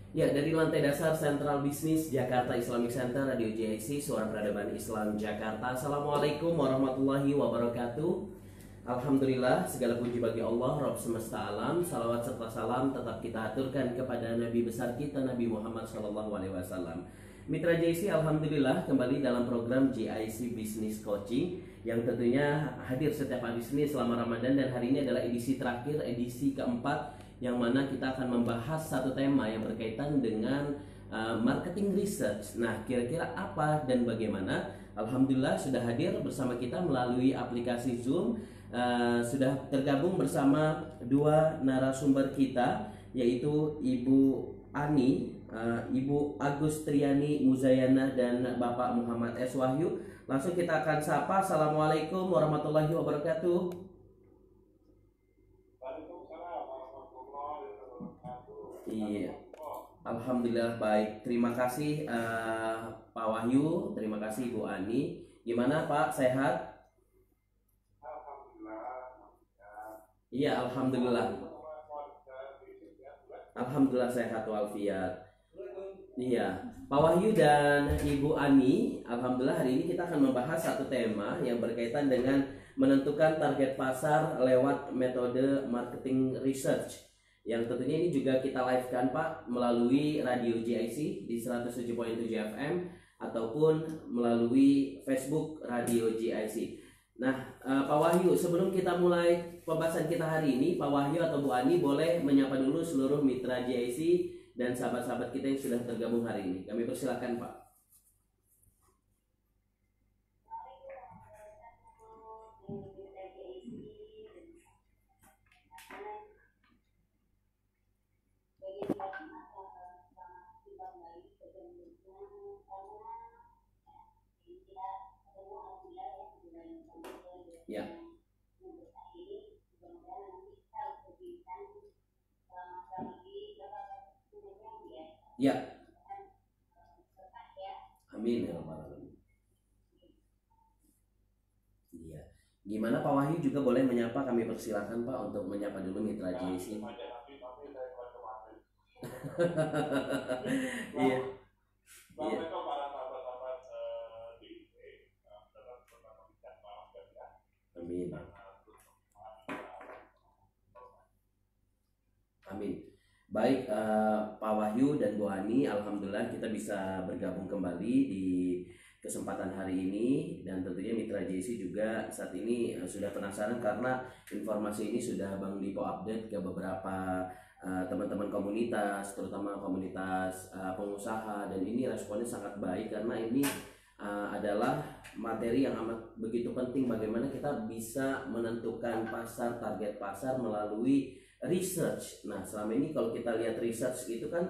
Ya, dari lantai dasar Sentral Bisnis Jakarta Islamic Center Radio JIC, Suara Peradaban Islam Jakarta. Assalamualaikum warahmatullahi wabarakatuh. Alhamdulillah, segala puji bagi Allah, Rabb semesta alam. Salawat serta salam tetap kita aturkan kepada Nabi besar kita, Nabi Muhammad SAW. Mitra JIC, Alhamdulillah kembali dalam program JIC Business Coaching yang tentunya hadir setiap hari Senin selama Ramadan, dan hari ini adalah edisi terakhir, edisi keempat, yang mana kita akan membahas satu tema yang berkaitan dengan marketing research. Nah, kira-kira apa dan bagaimana? Alhamdulillah sudah hadir bersama kita melalui aplikasi Zoom. Sudah tergabung bersama dua narasumber kita, yaitu Ibu Ani, Ibu Agustriani Muzayana, dan Bapak Muhammad S. Wahyu. Langsung kita akan sapa. Assalamualaikum warahmatullahi wabarakatuh. Iya, Alhamdulillah baik. Terima kasih Pak Wahyu, terima kasih Ibu Ani. Gimana Pak, sehat? Iya, Alhamdulillah. Alhamdulillah sehat walafiat. Iya, Pak Wahyu dan Ibu Ani, Alhamdulillah hari ini kita akan membahas satu tema yang berkaitan dengan menentukan target pasar lewat metode marketing research. Yang tentunya ini juga kita live-kan Pak melalui radio JIC di 107.7 FM ataupun melalui Facebook Radio JIC. Nah, Pak Wahyu, sebelum kita mulai pembahasan kita hari ini, Pak Wahyu atau Bu Ani boleh menyapa dulu seluruh mitra JIC dan sahabat-sahabat kita yang sudah tergabung hari ini. Kami persilakan Pak. Ya. Ya. Amin ya rabbal alamin. Iya. Gimana Pak Wahyu juga boleh menyapa, kami persilakan Pak untuk menyapa dulu mitra JIC. Iya. Iya. Amin. Amin. Baik, Pak Wahyu dan Bu Ani, Alhamdulillah kita bisa bergabung kembali di kesempatan hari ini, dan tentunya mitra JC juga saat ini sudah penasaran karena informasi ini sudah Bang Dipo update ke beberapa teman-teman komunitas, terutama komunitas pengusaha, dan ini responnya sangat baik karena ini adalah materi yang amat begitu penting, bagaimana kita bisa menentukan pasar, target pasar melalui research. Nah, selama ini kalau kita lihat research itu kan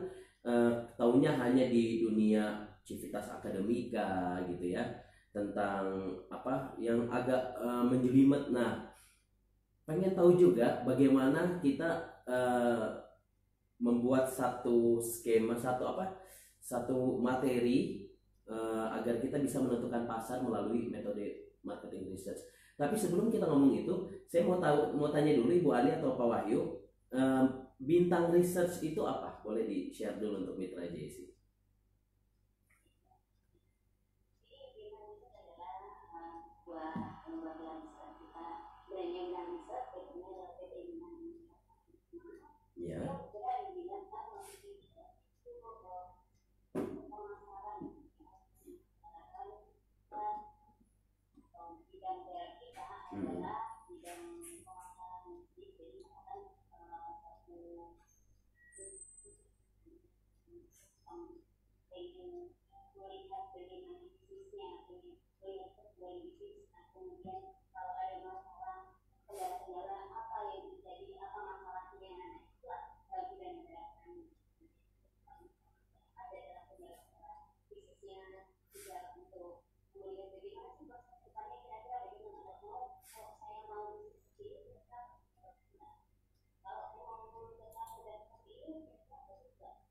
taunya hanya di dunia civitas akademika gitu ya, tentang apa yang agak menjelimet. Nah, pengen tahu juga bagaimana kita membuat satu skema, satu materi agar kita bisa menentukan pasar melalui metode marketing research. Tapi sebelum kita ngomong itu, saya mau tanya dulu Ibu Ali atau Pak Wahyu, bintang research itu apa? Boleh di-share dulu untuk mitra JC. Ya. Hmm.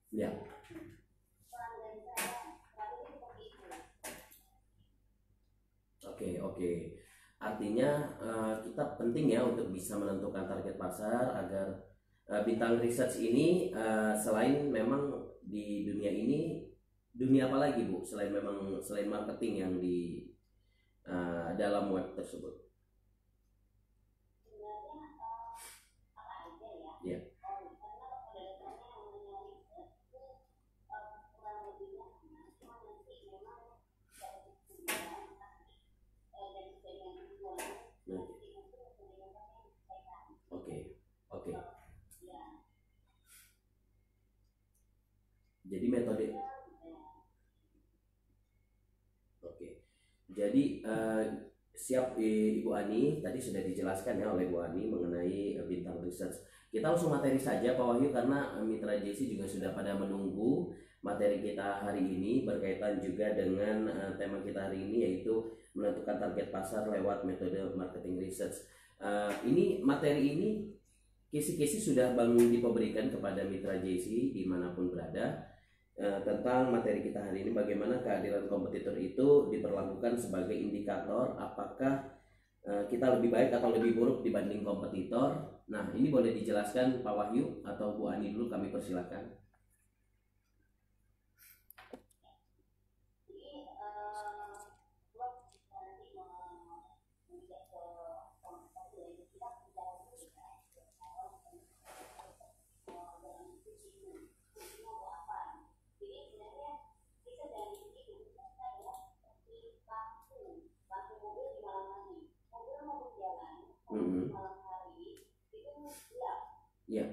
Ya. Oke. Artinya kita penting ya untuk bisa menentukan target pasar agar bintang research ini selain memang di dunia ini, dunia apa lagi Bu selain marketing yang di dalam web tersebut? Ya. Oke, oke. Jadi metode. Oke. Jadi siap Ibu Ani, tadi sudah dijelaskan ya oleh Bu Ani mengenai bintang research. Kita langsung materi saja Pak Wahyu, karena Mitra JC juga sudah pada menunggu materi kita hari ini berkaitan juga dengan tema kita hari ini, yaitu menentukan target pasar lewat metode marketing research. Ini materi ini kisi-kisi sudah Bang Widi berikan kepada Mitra JC dimanapun berada, tentang materi kita hari ini, bagaimana kehadiran kompetitor itu diperlakukan sebagai indikator apakah kita lebih baik atau lebih buruk dibanding kompetitor. Nah, ini boleh dijelaskan Pak Wahyu atau Bu Ani dulu, kami persilakan. Ya.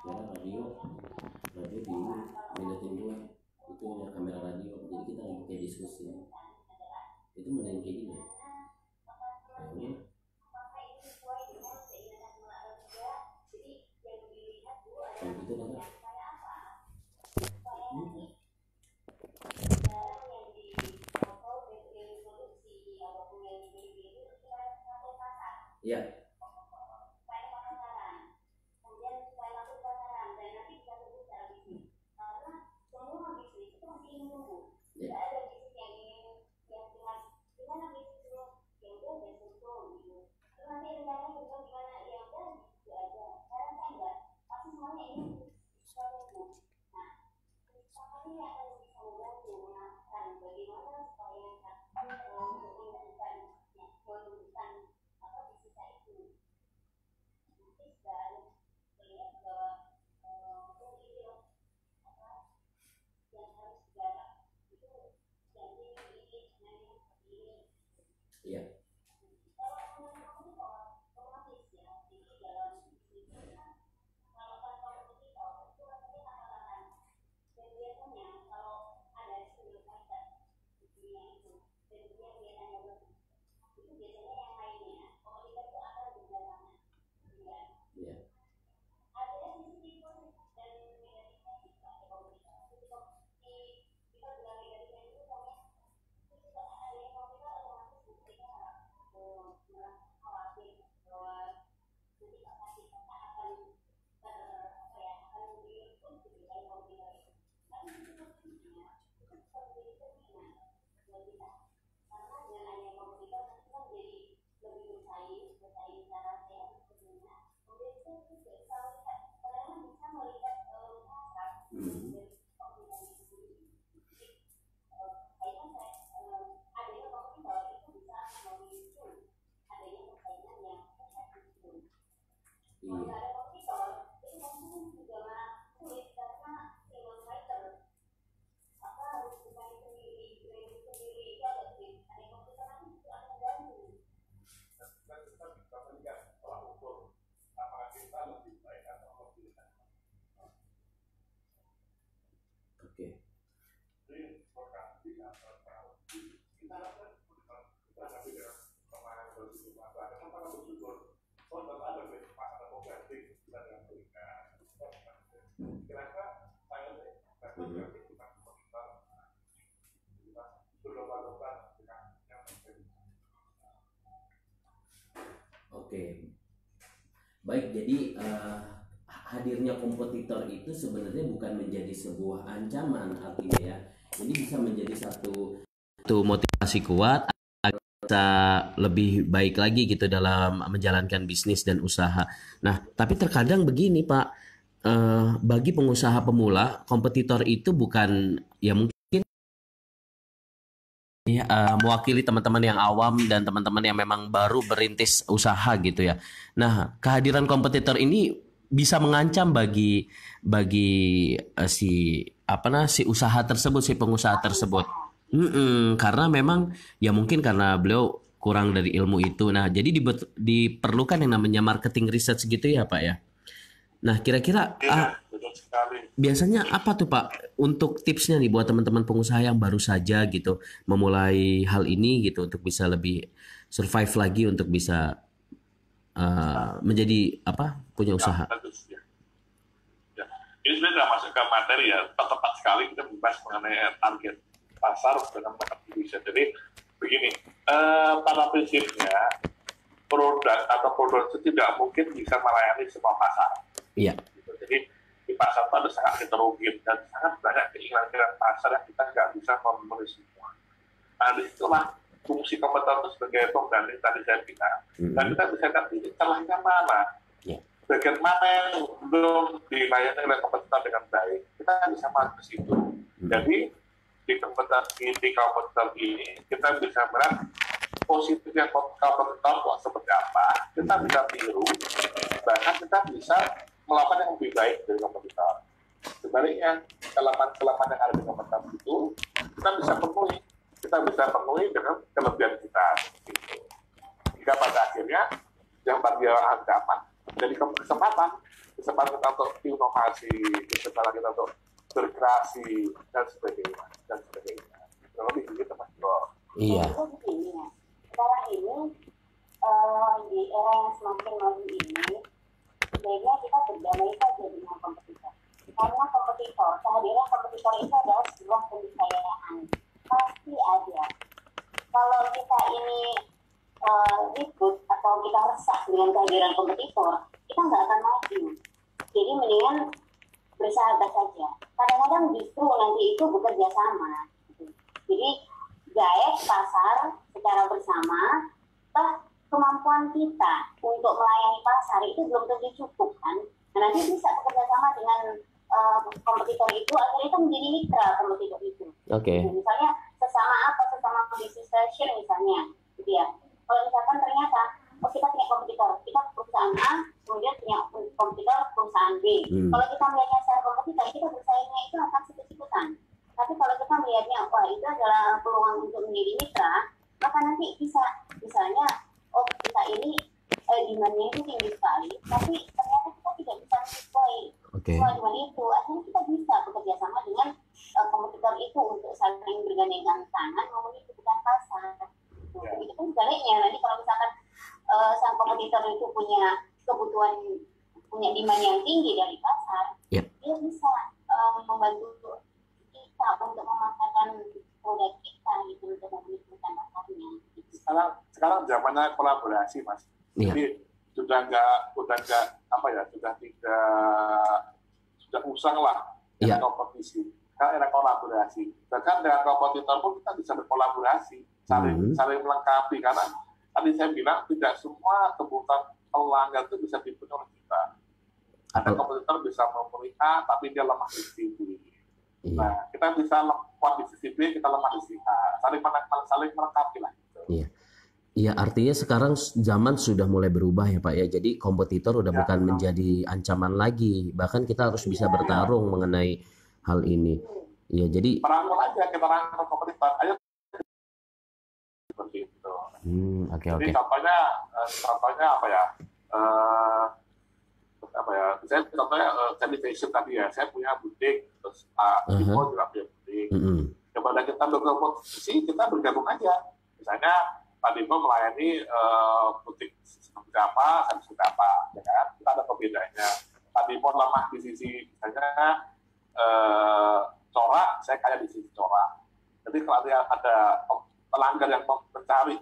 Radio di minutin dua itu ya, kamera radio, jadi kita lagi kayak diskusi itu mending kayak gini ya. Kalau gitu kan ya. Iya. Baik, jadi hadirnya kompetitor itu sebenarnya bukan menjadi sebuah ancaman artinya ya. Jadi bisa menjadi satu motivasi kuat bisa lebih baik lagi gitu dalam menjalankan bisnis dan usaha. Nah, tapi terkadang begini Pak, bagi pengusaha pemula, kompetitor itu bukan ya mungkin ya, mewakili teman-teman yang awam dan teman-teman yang memang baru berintis usaha gitu ya. Nah, kehadiran kompetitor ini bisa mengancam bagi si si usaha tersebut, si pengusaha tersebut. Karena memang ya mungkin karena beliau kurang dari ilmu itu. Nah, jadi diperlukan yang namanya marketing research gitu ya, Pak ya. Nah, kira-kira Iya, betul sekali. biasanya apa tuh Pak untuk tipsnya nih buat teman-teman pengusaha yang baru saja gitu memulai hal ini gitu untuk bisa lebih survive lagi untuk bisa menjadi punya Ya, usaha. bagus ya. Ya. Ini sebenarnya nggak masuk ke materi ya, tepat sekali kita membahas mengenai target pasar dengan market division. Jadi begini, pada prinsipnya produk atau produk itu tidak mungkin bisa melayani semua pasar. Iya. Gitu. Jadi di pasar itu ada sangat heterogen dan sangat banyak keinginan pasar yang kita nggak bisa memenuhi semua. Nah, disitulah fungsi kompetitor itu sebagai pembanding tadi saya bilang. Dan kita bisa lihat ini celahnya mana. Iya. Bagian mana yang belum dilayani oleh kompetitor dengan baik. Kita bisa masuk ke situ. Jadi di kompetitor ini kita bisa melihat positifnya kompetitor kok seperti apa. Kita bisa tiru, bahkan kita bisa melakukan yang lebih baik dari kompetitor. Sebaliknya, kelemahan yang ada di kompetitor itu kita bisa penuhi. Kita bisa penuhi dengan kelebihan kita. Gitu. Jika pada akhirnya yang bagi ancaman jadi kesempatan kita untuk inovasi, kesempatan kita untuk berkreasi dan sebagainya. Lebih begitu Mas Bro. Iya. Sekarang ini di era yang semakin maju ini, sebenarnya kita berdamai saja dengan kompetitor. Karena kehadiran kompetitor itu adalah sebuah keniscayaan. Pasti ada. Kalau kita ini ribut atau kita resah dengan kehadiran kompetitor, kita nggak akan maju. Jadi mendingan bersahabat saja. Kadang-kadang justru nanti itu bekerja sama. Jadi gaet pasar secara bersama, kemampuan kita untuk melayani pasar itu belum tentu cukup kan. Nah, nanti bisa bekerja sama dengan kompetitor itu, akhirnya itu menjadi mitra kompetitor itu. Oke. Misalnya sesama bisnis fashion misalnya, gitu ya. Kalau misalkan ternyata kita punya kompetitor, kita perusahaan A, kemudian punya kompetitor perusahaan B. Kalau kita melihatnya secara kompetitor, kita bersaingnya itu akan sikut-sikutan. Tapi kalau kita melihatnya, wah itu adalah peluang untuk menjadi mitra, maka nanti bisa, misalnya, kita ini demand-nya itu tinggi sekali, tapi ternyata kita tidak bisa sesuai demand itu. Akhirnya kita bisa bekerja sama dengan kompetitor itu untuk saling bergandengan tangan memenuhi kebutuhan pasar. Begitu pun sebaliknya, nanti kalau misalkan sang kompetitor itu punya kebutuhan, punya demand yang tinggi dari pasar, dia bisa membantu kita untuk memasarkan produk kita gitu, untuk memenuhi kebutuhan pasarnya. Sekarang zamannya kolaborasi Mas. Jadi sudah usang lah dengan kompetisi. Sekarang era kolaborasi. Bahkan dengan kompetitor pun kita bisa berkolaborasi, saling melengkapi, karena tadi saya bilang tidak semua kebutuhan pelanggan itu bisa dipenuhi oleh kita. Ada kompetitor bisa memenuhi A, tapi dia lemah di sisi B. Nah, kita bisa kuat di sisi B, kita lemah di sisi A. Saling melengkapi lah. Gitu. Iya, artinya sekarang zaman sudah mulai berubah ya Pak ya. Jadi kompetitor udah bukan menjadi ancaman lagi. Bahkan kita harus bisa bertarung mengenai hal ini. Iya, jadi merangkul aja, kita rangkul kompetitor. Ayo seperti itu. Jadi contohnya apa ya? Saya contohnya tadi fashion tadi ya. Saya punya butik, terus Timo juga punya butik. Kepada kita berkompetisi, kita bergabung aja. Misalnya Pak Dimo melayani butik seperti apa, saya seperti apa, ya kan? Kita ada perbedaannya. Pak Dimo lemah di sisi misalnya corak, saya kaya di sisi corak. Jadi kalau ada pelanggan yang mencari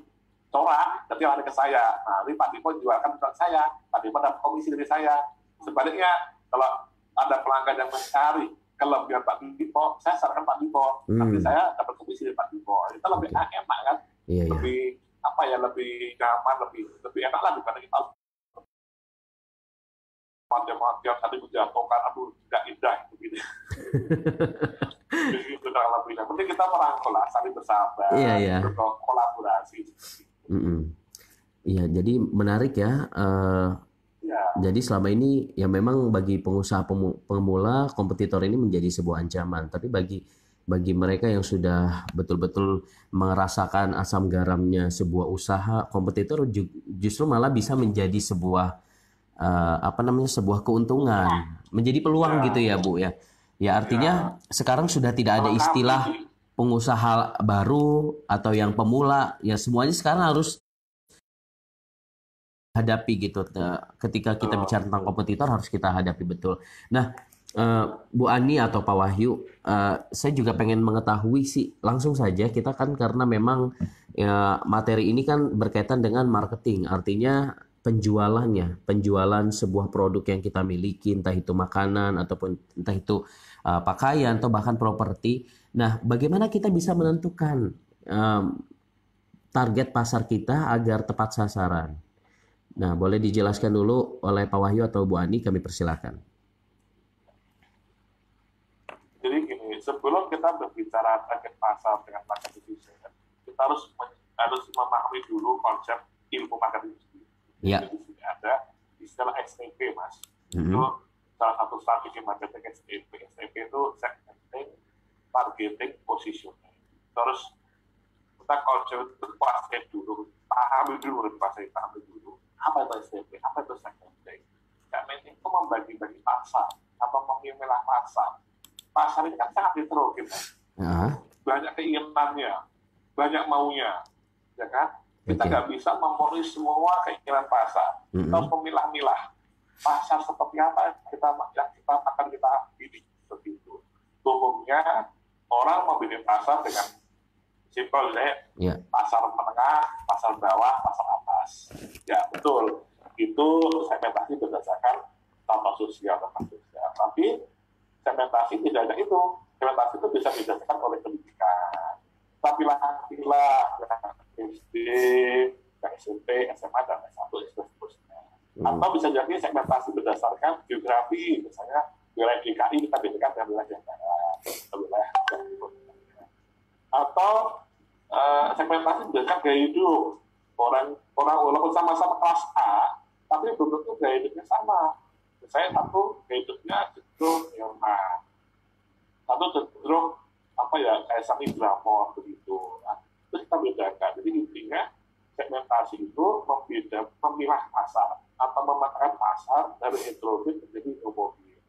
corak, nanti lari ke saya. Nah, nanti Pak Dipo jualkan produk saya, Pak Dipo dapat komisi dari saya. Sebaliknya, kalau ada pelanggan yang mencari kelebihan Pak Dipo, saya sarankan Pak Dipo, nanti saya dapat komisi dari Pak Dipo. Itu lebih enak kan? Iya, lebih apa ya, lebih nyaman, lebih enak lah daripada kita tiap tadi menjatuhkan, aduh tidak indah gitu. Jadi itu kurang lebih. Yang penting kita merangkul lah, saling bersahabat, berkolaborasi. Iya, jadi menarik ya. Jadi selama ini ya memang bagi pengusaha pemula kompetitor ini menjadi sebuah ancaman. Tapi bagi mereka yang sudah betul-betul merasakan asam garamnya sebuah usaha, kompetitor justru malah bisa menjadi sebuah sebuah keuntungan, menjadi peluang gitu ya Bu ya. Ya artinya sekarang sudah tidak ada istilah pengusaha baru atau yang pemula, ya semuanya sekarang harus hadapi gitu. Ketika kita bicara tentang kompetitor harus kita hadapi betul. Nah, Bu Ani atau Pak Wahyu, saya juga pengen mengetahui sih, langsung saja kita kan karena memang ya, materi ini kan berkaitan dengan marketing, artinya penjualan sebuah produk yang kita miliki, entah itu makanan ataupun entah itu pakaian atau bahkan properti. Nah, bagaimana kita bisa menentukan target pasar kita agar tepat sasaran? Nah, boleh dijelaskan dulu oleh Pak Wahyu atau Bu Ani, kami persilakan. Jadi gini, sebelum kita berbicara target pasar dengan market decision, kita harus memahami dulu konsep ilmu marketing. Ya. Jadi di sini ada istilah STP, Mas. Itu salah satu strategi marketing STP. STP itu segmenting, targeting, positioning. Terus kita konsep kuasai dulu, pahami dulu. Apa itu STP? Apa itu segmenting? Segmenting itu membagi-bagi pasar atau memilah pasar. Pasar ini kan sangat heterogen. Banyak keinginannya, banyak maunya, ya kan? Kita nggak bisa memenuhi semua keinginan pasar. Kita harus memilah-milah pasar seperti apa yang akan kita pilih. Seperti itu. Umumnya orang memilih pasar dengan simpel, pasar menengah, pasar bawah, pasar atas. Ya betul. Itu segmentasi berdasarkan tambah sosial. Tapi segmentasi tidak ada itu. Segmentasi itu bisa didasarkan oleh pendidikan. Tapi SD, SMP, SMA, dan S1, seterusnya. Atau bisa jadi segmentasi berdasarkan geografi, misalnya wilayah DKI kita bedakan dengan wilayah Jakarta, wilayah Jawa. Atau segmentasi berdasarkan gaya hidup. Orang walaupun sama-sama kelas A, tapi belum tentu gaya hidupnya sama. Misalnya satu gaya hidupnya cenderung nyaman, satu cenderung kayak seni glamor begitu. Nah, itu kita bedakan. Jadi intinya segmentasi itu memilah pasar atau memetakan pasar dari heterogen menjadi homogen.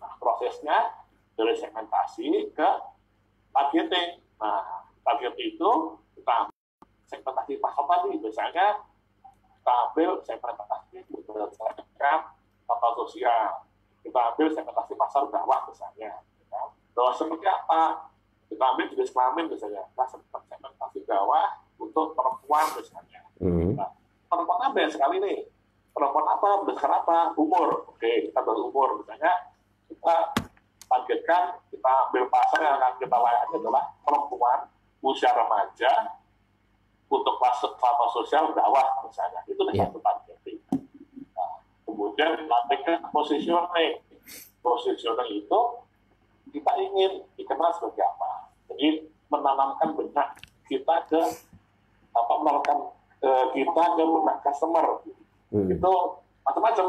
Nah, prosesnya dari segmentasi ke targeting. Nah, target itu kita segmentasi pasar tadi, misalnya kita ambil segmentasi berdasarkan tata sosial, kita ambil segmentasi pasar bawah misalnya. Bawah seperti apa? Kita ambil jenis kelamin misalnya, nah, segmentasi bawah untuk perempuan misalnya. Nah, perempuan apa ya sekali nih? Perempuan apa? Berdasarkan apa? Umur. Oke, kita berumur misalnya, kita targetkan, kita ambil pasar yang akan kita layani adalah perempuan usia remaja untuk kelas sosial bawah misalnya. Itu satu targeting. Nah, kemudian targetkan positioning. Positioning itu kita ingin dikenal sebagai apa. Jadi menanamkan benak kita ke benak customer. Itu macam-macam,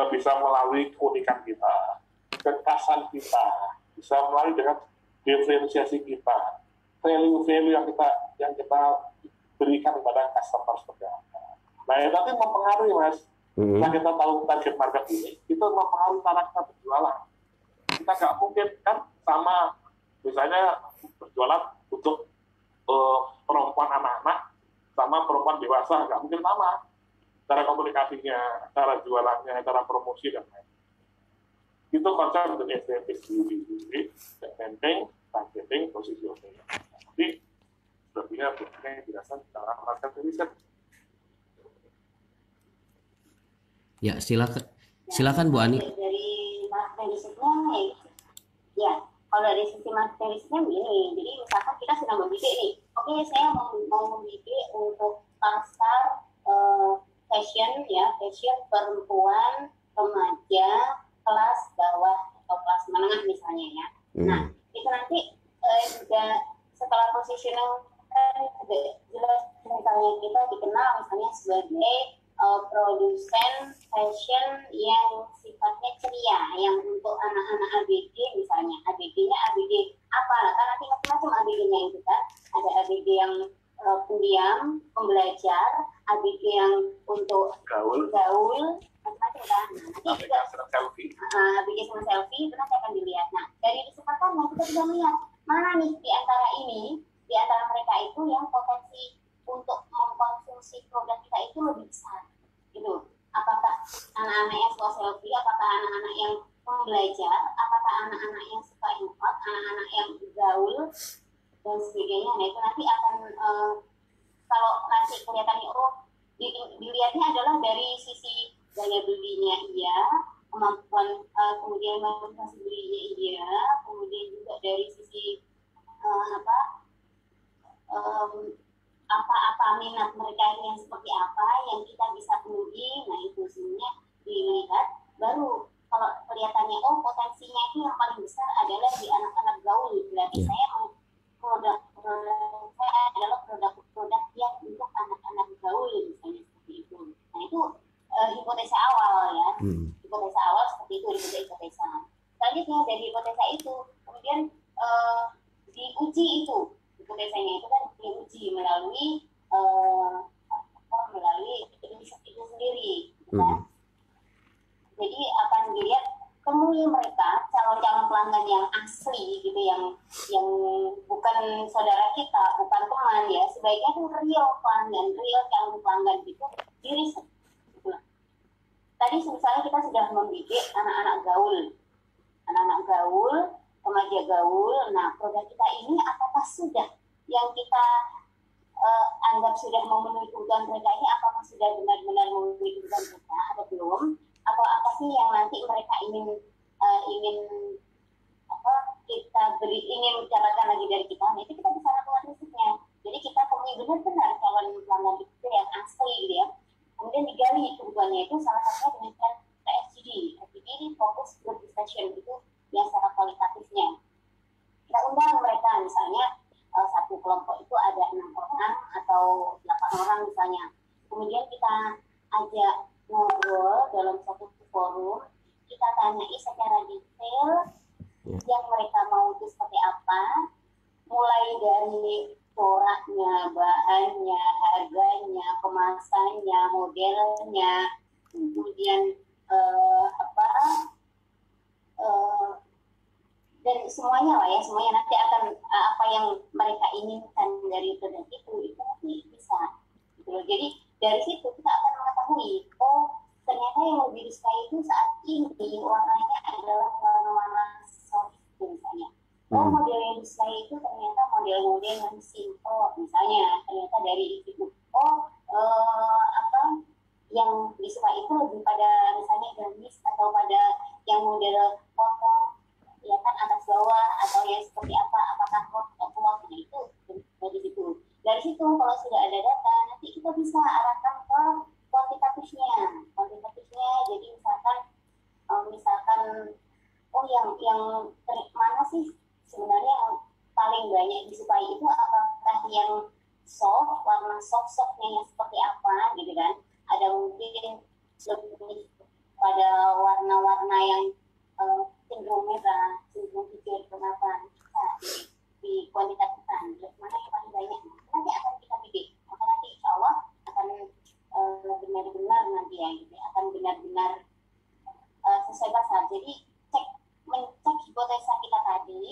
bisa melalui keunikan kita, kekhasan kita, bisa melalui dengan diferensiasi kita, value yang kita berikan kepada customer seperti apa. Nah, itu nanti mempengaruhi, Mas. Setelah kita tahu target market ini, itu mempengaruhi cara kita berjualan. Kita nggak mungkin kan sama, misalnya berjualan untuk perempuan anak-anak sama perempuan dewasa, nggak mungkin sama. Cara komunikasinya, cara jualannya, cara promosi, dan lain. Itu konsep dari STP sendiri, segmenting, targeting, positioning. Jadi Sebabnya yang dirasa dalam market riset. Ya, silakan Bu Ani. Dari market risetnya, ya kalau dari sisi market risetnya begini. Jadi misalkan kita sedang membidik nih, oke saya mau membidik untuk pasar fashion perempuan remaja kelas bawah atau kelas menengah misalnya ya. Nah itu nanti juga setelah positioning kan jelas misalnya kita dikenal misalnya sebagai produsen fashion yang sifatnya ceria, yang untuk anak-anak ABG misalnya. ABG-nya ABG apa? Kan nanti macam-macam ABG-nya itu kan. Ada ABG yang pendiam, pembelajar, ABG yang untuk gaul macam-macam kan. Nanti juga ABG sama selfie itu nanti akan dilihat. Nah, dari kesempatannya kita bisa melihat mana nih di antara mereka itu yang potensi untuk mengkonsumsi produk kita itu lebih besar gitu. Apakah anak-anak yang suka selfie, apakah anak-anak yang pembelajar, apakah anak-anak yang suka import, anak-anak yang gaul dan sebagainya. Nah itu nanti akan kalau nanti kelihatannya dilihatnya adalah dari sisi daya belinya kemampuan kemudian motivasi belinya kemudian juga dari sisi apa minat mereka yang seperti apa yang kita bisa penuhi. Nah itu sebenarnya dilihat, baru kalau kelihatannya potensinya itu yang paling besar adalah di anak-anak gaul, berarti saya mau saya adalah produk yang untuk anak-anak gaul misalnya seperti itu. Nah itu hipotesa awal ya, hipotesa awal seperti itu, hipotesa. Selanjutnya dari hipotesa itu kemudian diuji itu hipotesanya itu kan diuji melalui riset itu sendiri, kan? Jadi akan dilihat kemudian mereka calon-calon pelanggan yang asli gitu, yang bukan saudara kita, bukan teman ya, sebaiknya itu real calon pelanggan itu di riset. Gitu. Tadi misalnya kita sudah membidik anak-anak gaul, remaja gaul. Nah produk kita ini apakah sudah yang kita anggap sudah memenuhi kebutuhan mereka ini, apakah sudah benar-benar memenuhi kebutuhan mereka atau belum, atau apa sih yang nanti mereka ingin kita beri, ingin mendapatkan lagi dari kita. Nah itu kita bisa lakukan risetnya. Jadi kita temui benar-benar calon pelanggan itu yang asli gitu ya. Kemudian digali kebutuhannya itu salah satunya dengan FGD ini fokus group discussion itu yang secara kualitatifnya. Kita undang mereka misalnya satu kelompok itu ada 6 orang atau 8 orang misalnya. Kemudian kita ajak ngobrol dalam satu forum, kita tanyai secara detail yang mereka mau itu seperti apa, mulai dari coraknya, bahannya, harganya, kemasannya, modelnya, kemudian dan semuanya lah ya, semuanya nanti akan apa yang mereka inginkan dari produk itu nanti bisa gitu loh. Jadi dari situ kita akan mengetahui ternyata yang lebih disukai itu saat ini warnanya adalah warna-warna soft misalnya. Model yang disukai itu ternyata model-model yang simple misalnya, ternyata dari itu yang disukai itu lebih pada misalnya gamis atau pada yang model potong ya kan atas bawah atau yang seperti apa, apakah waktunya itu dari situ kalau sudah ada data nanti kita bisa arahkan ke kuantitatifnya. Jadi misalkan yang mana sih sebenarnya yang paling banyak disukai itu, apakah yang soft, warna softnya yang seperti apa gitu kan, ada mungkin lebih pada warna-warna yang cenderung merah, cenderung hijau, kenapa di kuantitatifkan mana yang paling banyak nanti akan kita bidik, maka nanti insya Allah akan benar-benar nanti ya gitu, akan benar-benar sesuai pasar. Jadi mencek hipotesa kita tadi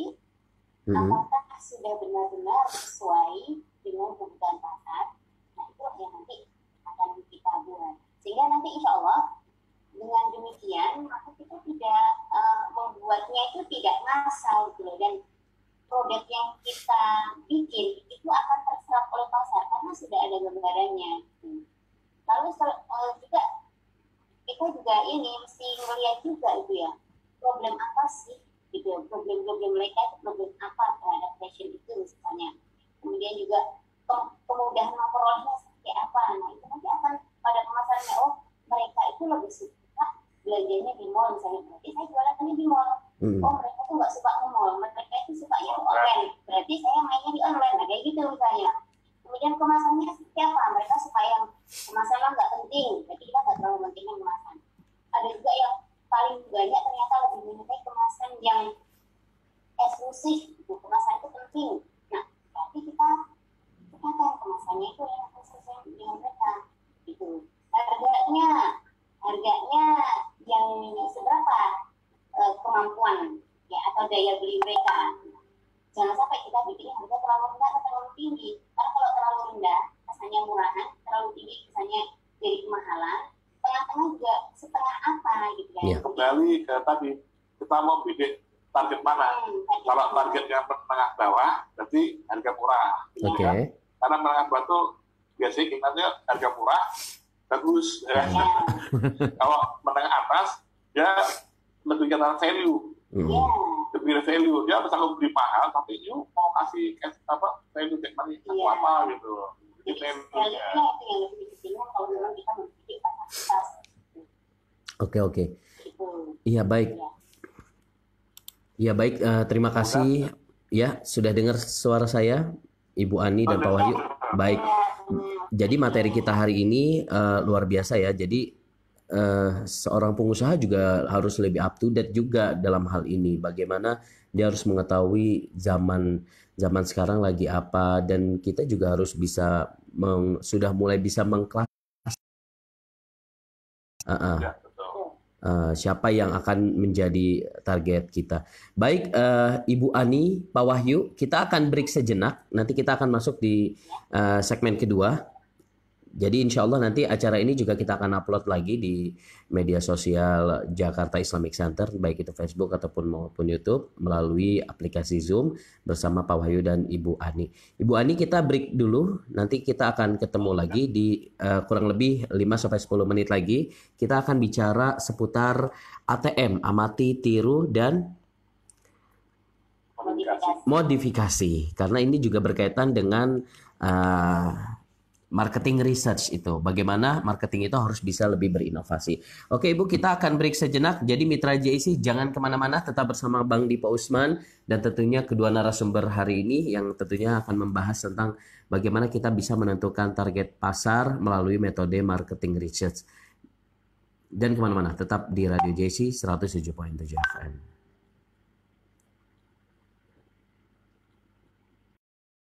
apakah sudah benar-benar sesuai dengan kebutuhan pasar. Nah itu yang nanti akan kita buat, sehingga nanti insya Allah dengan demikian maka kita tidak membuatnya itu tidak ngasal gitu loh, dan produk yang kita bikin itu akan terserap sudah ada gambarannya. Lalu juga kita juga ini mesti melihat juga itu ya, problem apa sih gitu, problem mereka itu problem apa terhadap fashion itu misalnya. Kemudian juga kemudahan memperolehnya seperti apa. Nah itu nanti akan pada kemasannya, oh mereka itu lebih suka belanjanya di mall misalnya, berarti saya jualannya di mall. Oh mereka tuh nggak suka nge-mall, mereka itu suka yang online, berarti saya mainnya di online. Nah kayak gitu misalnya. Kemudian kemasannya seperti apa, mereka suka yang kemasannya nggak penting, berarti kita nggak terlalu pentingnya kemasan. Ada juga yang paling banyak ternyata lebih menyukai kemasan yang eksklusif, gitu. Kemasan itu penting. Nah berarti kita kan kemasannya itu yang sesuai dengan mereka gitu. Harganya yang seberapa kemampuan ya atau daya beli mereka. Jangan sampai kita bikin harga terlalu rendah atau terlalu tinggi. Karena kalau terlalu rendah rasanya murahan, terlalu tinggi misalnya jadi kemahalan, tengah-tengah juga setengah apa gitu ya. Yeah. Kembali ke tadi, kita mau bidik target mana. Kalau targetnya menengah bawah, berarti harga murah. Oke. Okay. Karena menengah bawah tuh biasanya ingatnya harga murah, bagus. Ya. Kalau menengah atas, ya lebih ke value. Lebih value, dia bisa lebih mahal, tapi you mau kasih value kayak mana, apa gitu. Jadi value-nya itu yang lebih dipilih kalau memang kita memiliki kapasitas. Oke. Iya baik. Iya baik, terima kasih ya sudah dengar suara saya, Ibu Ani dan Pak Wahyu. Baik. Jadi materi kita hari ini luar biasa ya. Jadi seorang pengusaha juga harus lebih up to date juga dalam hal ini. Bagaimana dia harus mengetahui zaman sekarang lagi apa, dan kita juga harus bisa sudah mulai bisa mengkelas siapa yang akan menjadi target kita. Baik, Ibu Ani, Pak Wahyu, kita akan break sejenak. Nanti kita akan masuk di segmen kedua. Jadi insya Allah nanti acara ini juga kita akan upload lagi di media sosial Jakarta Islamic Center, baik itu Facebook ataupun maupun YouTube, melalui aplikasi Zoom bersama Pak Wahyu dan Ibu Ani. Ibu Ani, kita break dulu, nanti kita akan ketemu lagi di kurang lebih 5-10 menit lagi. Kita akan bicara seputar ATM, amati, tiru, dan modifikasi. Karena ini juga berkaitan dengan marketing research itu. Bagaimana marketing itu harus bisa lebih berinovasi. Oke Ibu, kita akan break sejenak. Jadi Mitra JIC jangan kemana-mana, tetap bersama Bang Dipa Usman dan tentunya kedua narasumber hari ini yang tentunya akan membahas tentang bagaimana kita bisa menentukan target pasar melalui metode marketing research. Dan kemana-mana, tetap di Radio JIC 107.7 FM.